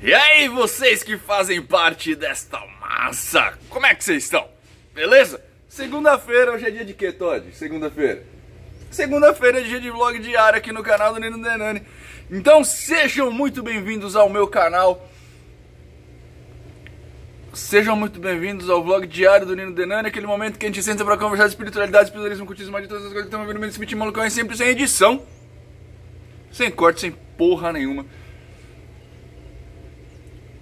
E aí, vocês que fazem parte desta massa, como é que vocês estão? Beleza? Segunda-feira, hoje é dia de quê, Todd? Segunda-feira. Segunda-feira é dia de vlog diário aqui no canal do Nino Denani. Então sejam muito bem-vindos ao meu canal. Sejam muito bem-vindos ao vlog diário do Nino Denani, aquele momento que a gente senta pra conversar de espiritualidade, espiritualismo, cultismo, de todas as coisas que estão vendo nesse vídeo malucão, sempre sem edição, sem corte, sem porra nenhuma,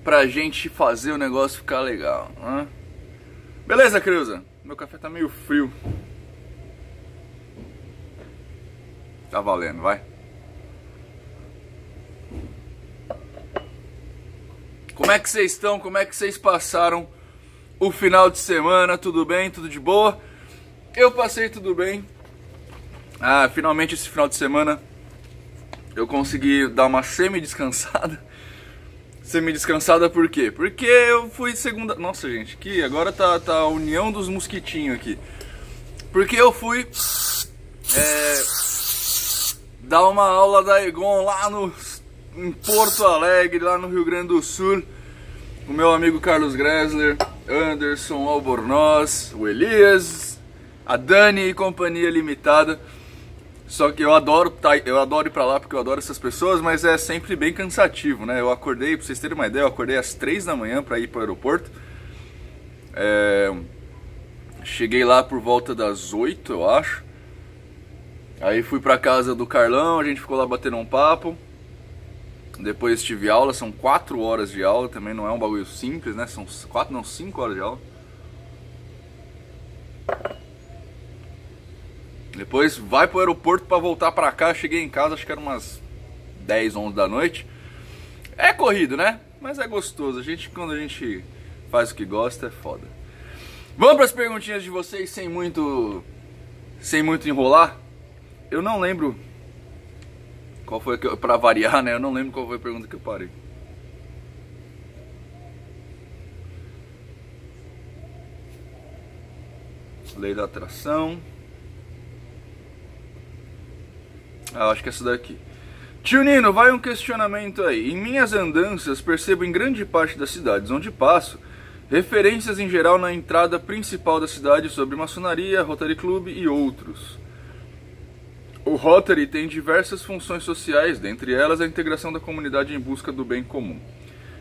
pra gente fazer o negócio ficar legal, né? Beleza, Creuza? Meu café tá meio frio. Tá valendo, vai. Como é que vocês estão? Como é que vocês passaram o final de semana? Tudo bem? Tudo de boa? Eu passei tudo bem. Finalmente esse final de semana eu consegui dar uma semi-descansada. Semi-descansada por quê? Porque eu fui segunda... Nossa, gente, que agora tá a união dos mosquitinhos aqui. Porque eu fui dar uma aula da Egon lá em Porto Alegre, lá no Rio Grande do Sul. O meu amigo Carlos Gressler, Anderson Albornoz, o Elias, a Dani e Companhia Limitada. Só que eu adoro ir pra lá porque eu adoro essas pessoas, mas é sempre bem cansativo, né? Eu acordei, pra vocês terem uma ideia, eu acordei às 3 da manhã pra ir pro aeroporto. Cheguei lá por volta das 8, eu acho. Aí fui pra casa do Carlão, a gente ficou lá batendo um papo. Depois tive aula, são 4 horas de aula, também não é um bagulho simples, né? São 5 horas de aula. Depois vai pro aeroporto pra voltar pra cá. Cheguei em casa, acho que era umas 10, 11 da noite. É corrido, né? Mas é gostoso. Quando a gente faz o que gosta, é foda. Vamos pras perguntinhas de vocês sem muito enrolar. Eu não lembro qual foi pra variar, né? Eu não lembro qual foi a pergunta que eu parei. Lei da atração. Acho que é essa daqui. Tio Nino, vai um questionamento aí. Em minhas andanças, percebo em grande parte das cidades onde passo referências em geral na entrada principal da cidade sobre maçonaria, Rotary Club e outros. O Rotary tem diversas funções sociais, dentre elas a integração da comunidade em busca do bem comum.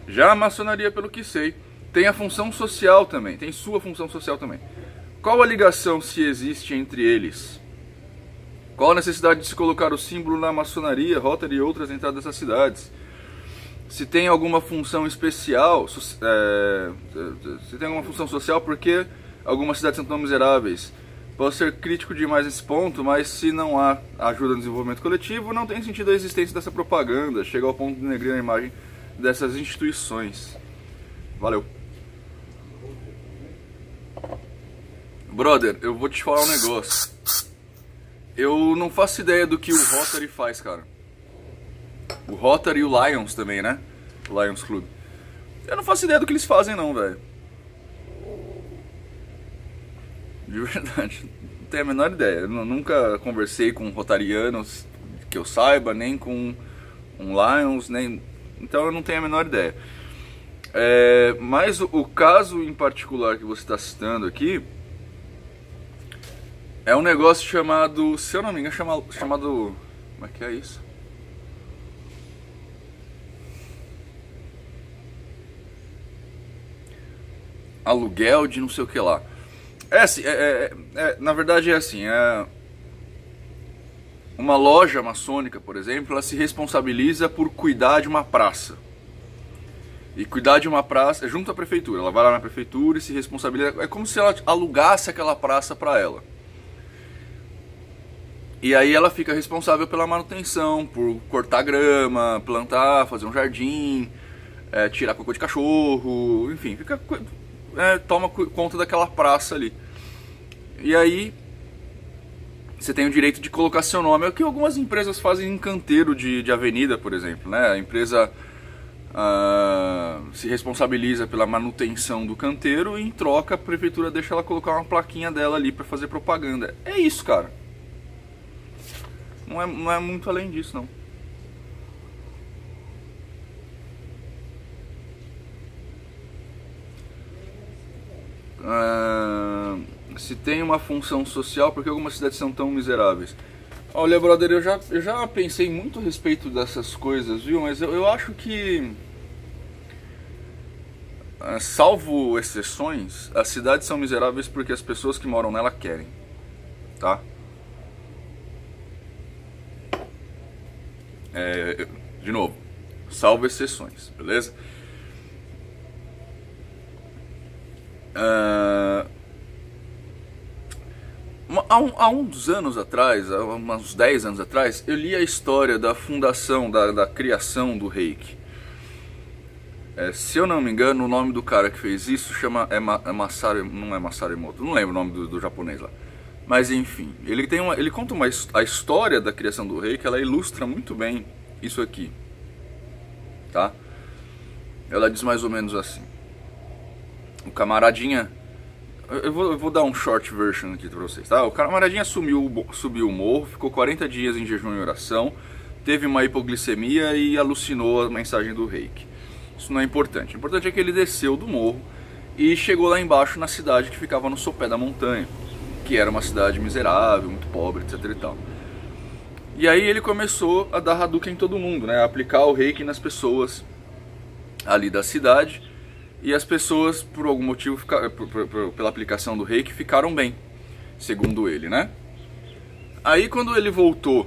Já a maçonaria, pelo que sei, tem a função social também, tem sua função social também. Qual a ligação, se existe, entre eles? Qual a necessidade de se colocar o símbolo na maçonaria, Rotary e outras entradas dessas cidades? Se tem alguma função especial, se tem alguma função social, porque algumas cidades são tão miseráveis? Posso ser crítico demais nesse ponto, mas se não há ajuda no desenvolvimento coletivo, não tem sentido a existência dessa propaganda, chega ao ponto de denegrir a imagem dessas instituições. Valeu. Brother, eu vou te falar um negócio. Eu não faço ideia do que o Rotary faz, cara. O Rotary e o Lions também, né? O Lions Club. Eu não faço ideia do que eles fazem não, velho. De verdade. Não tenho a menor ideia. Eu nunca conversei com rotarianos que eu saiba, nem com Lions, nem... Então eu não tenho a menor ideia. Mas o caso em particular que você está citando aqui é um negócio chamado, se eu não me engano, chamado... Como é que é isso? Aluguel de não sei o que lá. Na verdade é assim, uma loja maçônica, por exemplo, ela se responsabiliza por cuidar de uma praça. E cuidar de uma praça é junto à prefeitura. Ela vai lá na prefeitura e se responsabiliza. É como se ela alugasse aquela praça para ela. E aí ela fica responsável pela manutenção, por cortar grama, plantar, fazer um jardim, tirar cocô de cachorro, enfim, toma conta daquela praça ali. E aí você tem o direito de colocar seu nome. É o que algumas empresas fazem em canteiro de avenida, por exemplo, né? A empresa se responsabiliza pela manutenção do canteiro e em troca a prefeitura deixa ela colocar uma plaquinha dela ali para fazer propaganda. É isso, cara. Não é muito além disso, não. Se tem uma função social, por que algumas cidades são tão miseráveis? Olha, brother, eu já pensei muito a respeito dessas coisas, viu? Mas eu acho que, salvo exceções, as cidades são miseráveis porque as pessoas que moram nela querem, tá? De novo, salvo exceções, beleza? Há uns anos atrás, há uns 10 anos atrás, eu li a história da fundação, da criação do Reiki. Se eu não me engano, o nome do cara que fez isso Masaru, não é Masaru Emoto, não lembro o nome do japonês lá. Mas enfim, ele conta a história da criação do Reiki, ela ilustra muito bem isso aqui, tá? Ela diz mais ou menos assim: o camaradinha, eu vou dar um short version aqui pra vocês, tá? O camaradinha subiu o morro, ficou 40 dias em jejum e oração, teve uma hipoglicemia e alucinou a mensagem do Reiki. Isso não é importante. O importante é que ele desceu do morro e chegou lá embaixo na cidade que ficava no sopé da montanha, que era uma cidade miserável, muito pobre, etc e tal. E aí ele começou a dar Hadouken em todo mundo, né? A aplicar o Reiki nas pessoas ali da cidade. E as pessoas, por algum motivo, pela aplicação do Reiki, ficaram bem, segundo ele, né? Aí quando ele voltou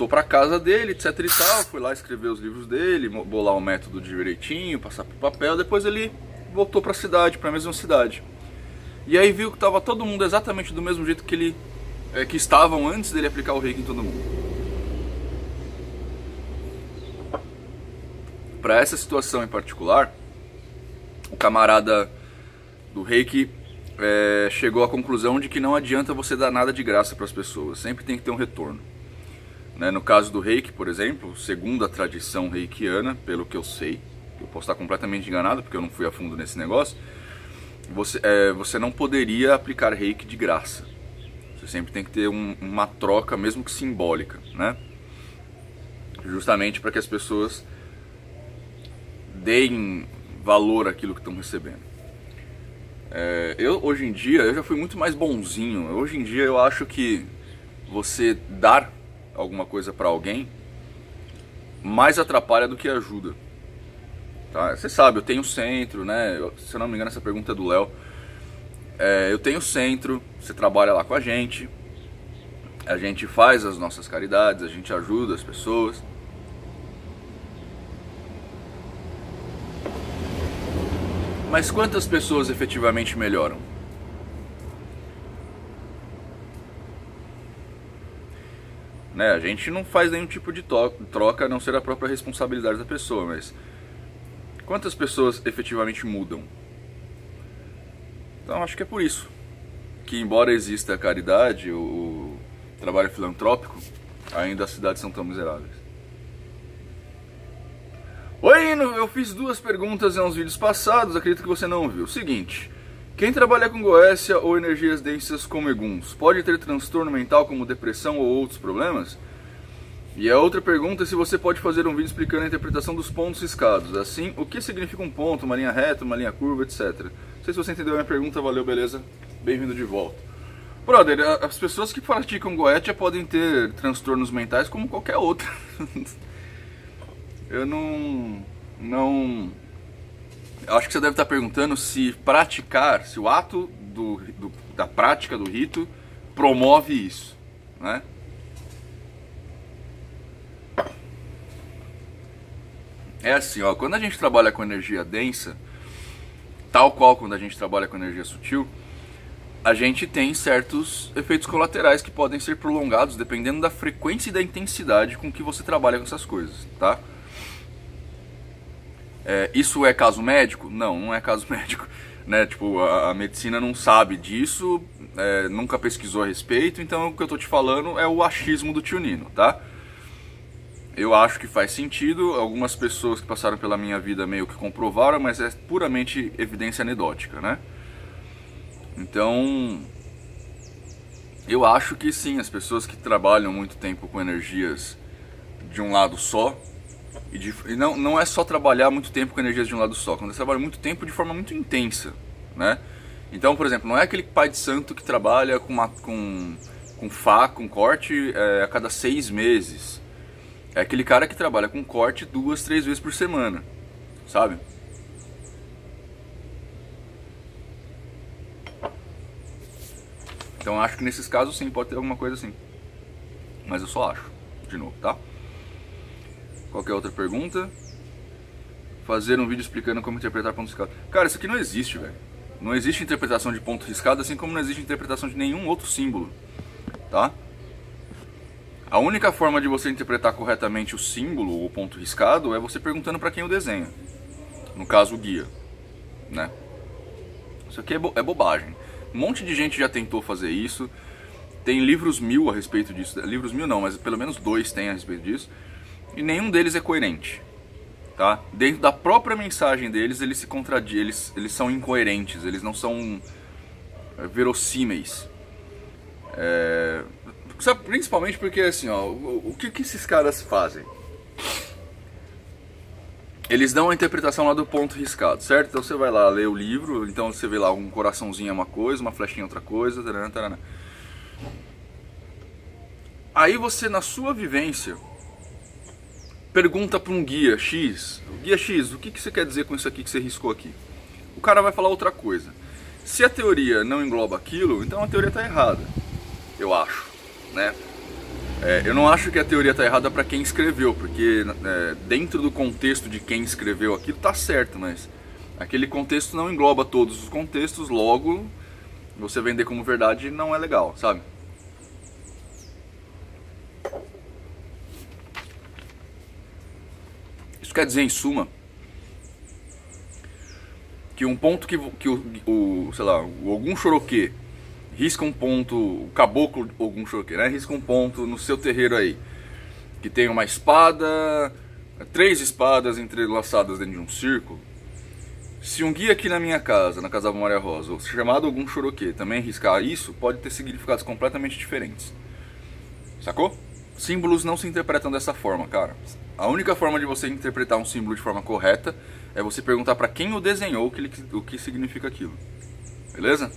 pra casa dele, etc e tal, foi lá escrever os livros dele, bolar o método direitinho, passar pro papel, depois ele voltou pra cidade, pra mesma cidade. E aí viu que tava todo mundo exatamente do mesmo jeito que estavam antes dele aplicar o Reiki em todo mundo. Para essa situação em particular, o camarada do Reiki chegou à conclusão de que não adianta você dar nada de graça para as pessoas, sempre tem que ter um retorno. Né? No caso do Reiki, por exemplo, segundo a tradição reikiana, pelo que eu sei, eu posso estar completamente enganado porque eu não fui a fundo nesse negócio, você não poderia aplicar Reiki de graça. Você sempre tem que ter uma troca, mesmo que simbólica, né? Justamente para que as pessoas deem valor àquilo que estão recebendo. Hoje em dia, eu já fui muito mais bonzinho. Hoje em dia eu acho que você dar alguma coisa para alguém mais atrapalha do que ajuda. Tá? Você sabe, eu tenho centro, né? Se eu não me engano, essa pergunta é do Léo. Eu tenho centro, você trabalha lá com a gente faz as nossas caridades, a gente ajuda as pessoas. Mas quantas pessoas efetivamente melhoram? Né? A gente não faz nenhum tipo de troca, a não ser a própria responsabilidade da pessoa, mas quantas pessoas efetivamente mudam? Então acho que é por isso que, embora exista a caridade, o trabalho filantrópico, ainda as cidades são tão miseráveis. Oi, eu fiz 2 perguntas em uns vídeos passados, acredito que você não viu. Seguinte, quem trabalha com Goécia ou energias densas como eguns, pode ter transtorno mental como depressão ou outros problemas? E a outra pergunta é se você pode fazer um vídeo explicando a interpretação dos pontos riscados. Assim, o que significa um ponto, uma linha reta, uma linha curva, etc. Não sei se você entendeu a minha pergunta, valeu, beleza? Bem-vindo de volta. Brother, as pessoas que praticam Goécia podem ter transtornos mentais como qualquer outro. Eu não... Acho que você deve estar perguntando se o ato da prática do rito promove isso, né? É assim, ó, quando a gente trabalha com energia densa, tal qual quando a gente trabalha com energia sutil, a gente tem certos efeitos colaterais que podem ser prolongados dependendo da frequência e da intensidade com que você trabalha com essas coisas, tá? Isso é caso médico? Não, não é caso médico, né? Tipo, a medicina não sabe disso, nunca pesquisou a respeito, então o que eu tô te falando é o achismo do tio Nino, tá? Eu acho que faz sentido, algumas pessoas que passaram pela minha vida meio que comprovaram, mas é puramente evidência anedótica, né? Então, eu acho que sim, as pessoas que trabalham muito tempo com energias de um lado só, e não é só trabalhar muito tempo com energias de um lado só, quando você trabalha muito tempo de forma muito intensa, né? Então, por exemplo, não é aquele pai de santo que trabalha com faca, com corte a cada 6 meses. É aquele cara que trabalha com corte 2, 3 vezes por semana, sabe? Então eu acho que nesses casos sim, pode ter alguma coisa assim. Mas eu só acho, de novo, tá? Qualquer outra pergunta? Fazer um vídeo explicando como interpretar ponto riscado. Cara, isso aqui não existe, velho. Não existe interpretação de ponto riscado, assim como não existe interpretação de nenhum outro símbolo, tá? A única forma de você interpretar corretamente o símbolo ou ponto riscado é você perguntando para quem o desenha. No caso, o guia, né? Isso aqui é bobagem. Um monte de gente já tentou fazer isso. Tem livros 1000 a respeito disso. Livros 1000 não, mas pelo menos 2 tem a respeito disso. E nenhum deles é coerente, tá? Dentro da própria mensagem deles, eles se contradizem, eles são incoerentes, eles não são verossímeis. Principalmente porque, assim, ó, o que esses caras fazem? Eles dão a interpretação lá do ponto riscado, certo? Então você vai lá ler o livro, então você vê lá um coraçãozinho é uma coisa, uma flechinha é outra coisa, tarana, tarana. Aí você, na sua vivência, pergunta para um guia X, guia X, o que você quer dizer com isso aqui que você riscou aqui? O cara vai falar outra coisa. Se a teoria não engloba aquilo, então a teoria está errada, eu acho, né? Eu não acho que a teoria está errada para quem escreveu, porque dentro do contexto de quem escreveu aquilo está certo, mas aquele contexto não engloba todos os contextos, logo você vender como verdade não é legal, sabe? Isso quer dizer, em suma, que um ponto que sei lá, o Ogum Choroquê risca um ponto, o caboclo Ogum Choroquê, né? Risca um ponto no seu terreiro aí, que tem uma espada, 3 espadas entrelaçadas dentro de um círculo. Se um guia aqui na minha casa, na casa da Maria Rosa, chamado Ogum Choroquê, também riscar isso, pode ter significados completamente diferentes. Sacou? Símbolos não se interpretam dessa forma, cara. A única forma de você interpretar um símbolo de forma correta é você perguntar para quem o desenhou o que significa aquilo. Beleza?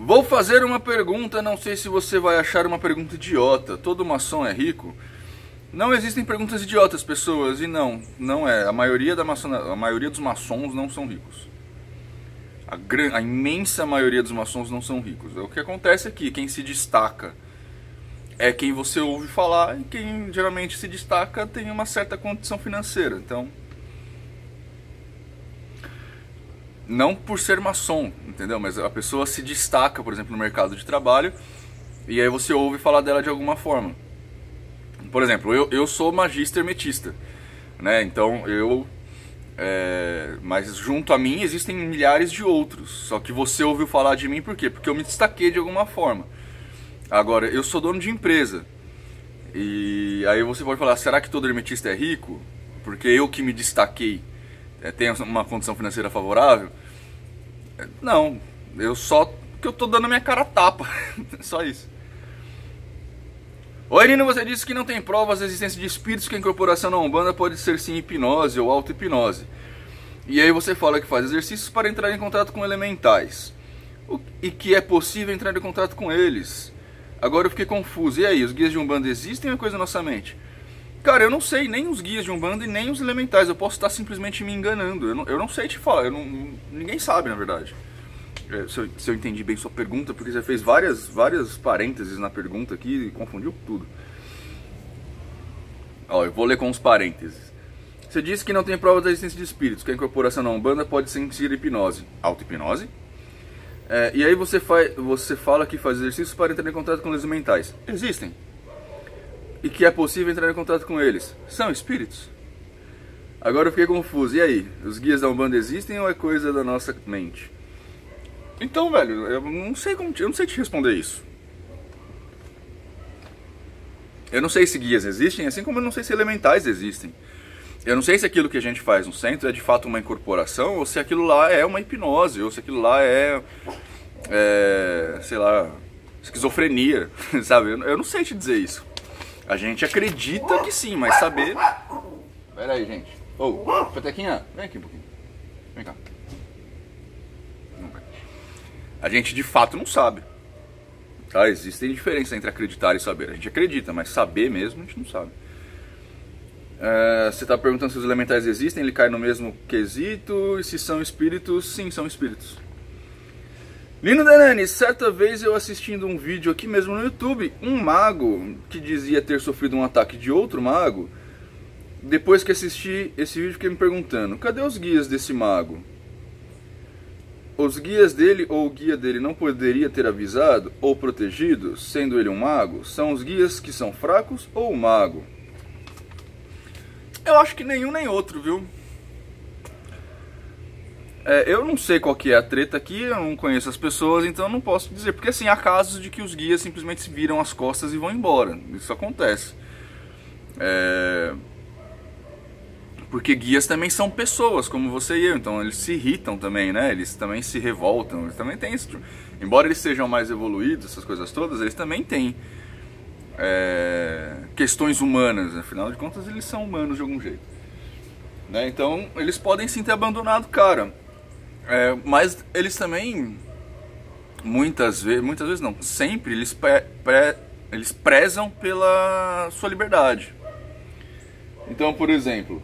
Vou fazer uma pergunta, não sei se você vai achar uma pergunta idiota. Todo maçom é rico? Não existem perguntas idiotas, pessoas, e não é. A maioria dos maçons não são ricos. A imensa maioria dos maçons não são ricos. O que acontece é que quem se destaca é quem você ouve falar, e quem geralmente se destaca tem uma certa condição financeira. Então, não por ser maçom, entendeu? Mas a pessoa se destaca, por exemplo, no mercado de trabalho, e aí você ouve falar dela de alguma forma. Por exemplo, eu sou magíster metista, né? Então mas junto a mim existem milhares de outros. Só que você ouviu falar de mim por quê? Porque eu me destaquei de alguma forma. Agora, eu sou dono de empresa. E aí você pode falar, será que todo hermetista é rico? Porque eu que me destaquei tenho uma condição financeira favorável? Não, porque eu tô dando a minha cara a tapa. Só isso. Oi, Nino, você disse que não tem provas da existência de espíritos, que a incorporação na Umbanda pode ser sim hipnose ou auto-hipnose. E aí você fala que faz exercícios para entrar em contato com elementais. E que é possível entrar em contato com eles. Agora eu fiquei confuso. E aí, os guias de Umbanda existem ou é coisa da nossa mente? Cara, eu não sei nem os guias de Umbanda e nem os elementais. Eu posso estar simplesmente me enganando. Eu não sei te falar. Ninguém sabe, na verdade. Se eu entendi bem sua pergunta, porque você fez várias parênteses na pergunta aqui e confundiu tudo. Ó, eu vou ler com os parênteses. Você disse que não tem prova da existência de espíritos, que a incorporação na Umbanda pode sentir hipnose. Auto-hipnose? E aí você fala que faz exercícios para entrar em contato com os mentais. Existem. E que é possível entrar em contato com eles. São espíritos? Agora eu fiquei confuso. E aí? Os guias da Umbanda existem ou é coisa da nossa mente? Então, velho, eu não sei te responder isso. Eu não sei se guias existem, assim como eu não sei se elementais existem. Eu não sei se aquilo que a gente faz no centro é de fato uma incorporação, ou se aquilo lá é uma hipnose, ou se aquilo lá sei lá, esquizofrenia, sabe? Eu não sei te dizer isso. A gente acredita que sim, mas saber... Pera aí, gente. Ô, Petequinha, vem aqui um pouquinho. Vem cá. Não vai. A gente de fato não sabe. Tá? Existem diferenças entre acreditar e saber. A gente acredita, mas saber mesmo a gente não sabe. Você está perguntando se os elementais existem, ele cai no mesmo quesito, e se são espíritos, sim, são espíritos. Lino Denani, certa vez eu assistindo um vídeo aqui mesmo no YouTube, um mago que dizia ter sofrido um ataque de outro mago, depois que assisti esse vídeo fiquei me perguntando, cadê os guias desse mago? Os guias dele ou o guia dele não poderia ter avisado ou protegido, sendo ele um mago? São os guias que são fracos ou o mago? Eu acho que nenhum nem outro, viu? Eu não sei qual que é a treta aqui, eu não conheço as pessoas, então eu não posso dizer. Porque assim, há casos de que os guias simplesmente se viram as costas e vão embora. Isso acontece. Porque guias também são pessoas, como você e eu. Então eles se irritam também, né? Eles também se revoltam. Eles também têm isso. Embora eles sejam mais evoluídos, essas coisas todas, eles também têm questões humanas. Afinal de contas, eles são humanos de algum jeito. Né? Então eles podem sim ter abandonado o cara. Mas eles também, muitas vezes não, sempre eles prezam pela sua liberdade. Então, por exemplo,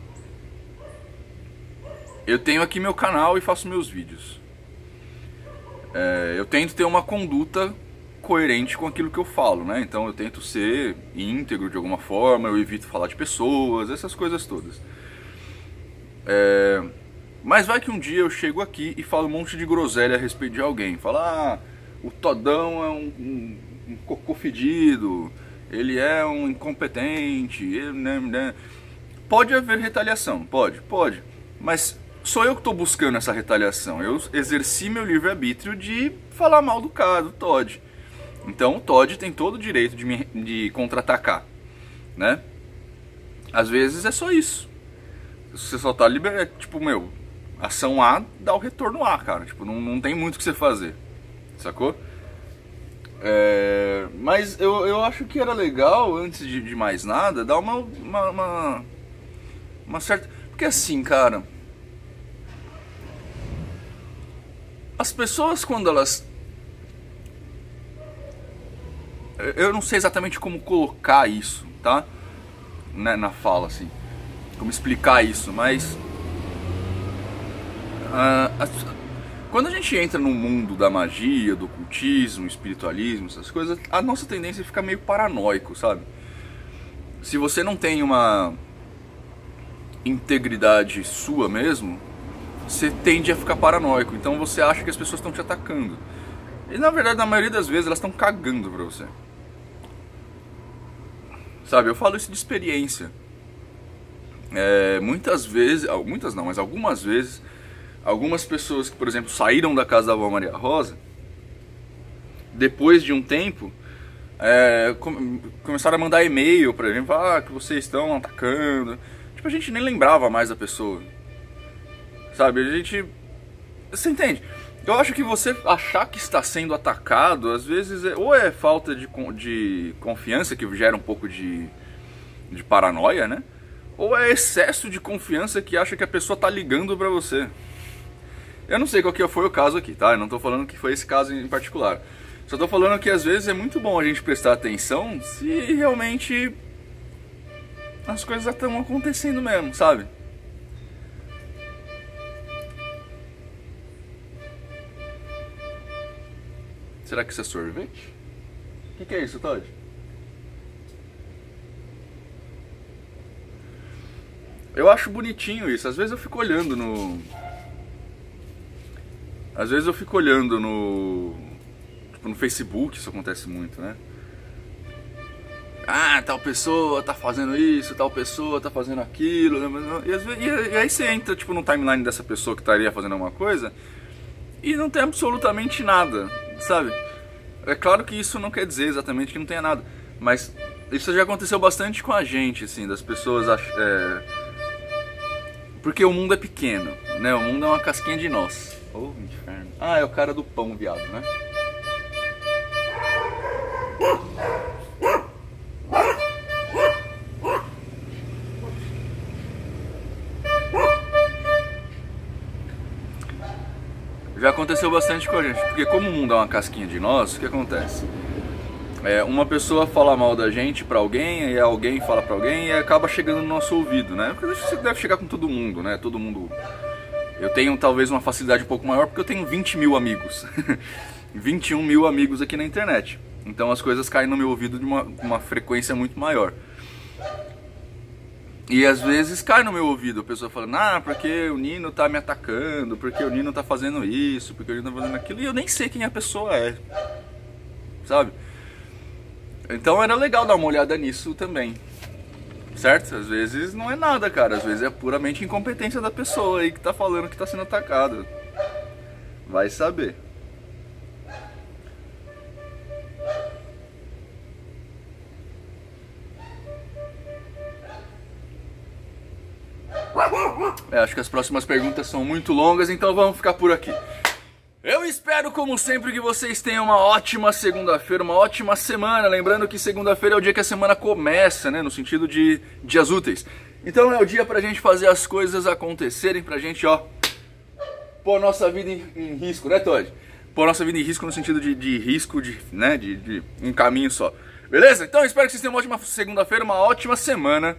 eu tenho aqui meu canal e faço meus vídeos. Eu tento ter uma conduta coerente com aquilo que eu falo, né? Então eu tento ser íntegro de alguma forma, eu evito falar de pessoas, essas coisas todas. Mas vai que um dia eu chego aqui e falo um monte de groselha a respeito de alguém. Falo, o Todão é um cocô fedido, ele é um incompetente, né? Pode haver retaliação, pode. Mas sou eu que estou buscando essa retaliação. Eu exerci meu livre-arbítrio de falar mal do cara, do Todd. Então o Todd tem todo o direito de contra-atacar, né? Às vezes é só isso. Você só tá liberado, tipo, ação A dá o retorno A, cara. Tipo, não tem muito o que você fazer, sacou? Mas eu acho que era legal, antes de mais nada, dar uma certa... Porque assim, cara, as pessoas quando elas... Eu não sei exatamente como colocar isso, tá? Na fala, assim. Como explicar isso, mas... quando a gente entra no mundo da magia, do ocultismo, espiritualismo, essas coisas, a nossa tendência é ficar meio paranoico, sabe? Se você não tem uma integridade sua mesmo, você tende a ficar paranoico. Então você acha que as pessoas estão te atacando. E na verdade, na maioria das vezes, elas estão cagando pra você. Sabe, eu falo isso de experiência. Muitas vezes, muitas não, mas algumas vezes, algumas pessoas que, por exemplo, saíram da casa da avó Maria Rosa, depois de um tempo, começaram a mandar e-mail pra gente, falar que vocês estão atacando. Tipo, a gente nem lembrava mais da pessoa. Sabe, a gente... Você entende? Eu acho que você achar que está sendo atacado, às vezes, ou é falta de confiança, que gera um pouco de paranoia, né? Ou é excesso de confiança que acha que a pessoa tá ligando pra você. Eu não sei qual que foi o caso aqui, tá? Eu não tô falando que foi esse caso em particular. Só tô falando que às vezes é muito bom a gente prestar atenção se realmente as coisas estão acontecendo mesmo, sabe? Será que isso é sorvete? O que é isso, Todd? Eu acho bonitinho isso. Às vezes eu fico olhando no... Tipo, no Facebook, isso acontece muito, né? Tal pessoa tá fazendo isso, tal pessoa tá fazendo aquilo. E aí você entra, tipo, no timeline dessa pessoa que estaria fazendo alguma coisa e não tem absolutamente nada, sabe? É claro que isso não quer dizer exatamente que não tenha nada, mas isso já aconteceu bastante com a gente, assim, das pessoas porque o mundo é pequeno, né? O mundo é uma casquinha de nós. Oh, inferno. É o cara do pão, viado, né? Já aconteceu bastante com a gente, porque como o mundo é uma casquinha de nós, o que acontece? Uma pessoa fala mal da gente pra alguém, e alguém fala pra alguém e acaba chegando no nosso ouvido, né? Porque isso deve chegar com todo mundo, né? Todo mundo... Eu tenho talvez uma facilidade um pouco maior porque eu tenho 20 mil amigos. 21 mil amigos aqui na internet. Então as coisas caem no meu ouvido de uma frequência muito maior. E às vezes cai no meu ouvido a pessoa falando, porque o Nino tá me atacando, porque o Nino tá fazendo isso, porque o Nino tá fazendo aquilo, e eu nem sei quem a pessoa é, sabe? Então era legal dar uma olhada nisso também, certo? Às vezes não é nada, cara, às vezes é puramente incompetência da pessoa aí que tá falando que tá sendo atacada. Vai saber. Acho que as próximas perguntas são muito longas, então vamos ficar por aqui. Eu espero, como sempre, que vocês tenham uma ótima segunda-feira, uma ótima semana. Lembrando que segunda-feira é o dia que a semana começa, né? No sentido de dias úteis. Então é o dia pra gente fazer as coisas acontecerem, pra gente, pôr nossa vida em risco, né, Todd? Pôr nossa vida em risco no sentido de risco, né? De um caminho só. Beleza? Então eu espero que vocês tenham uma ótima segunda-feira, uma ótima semana.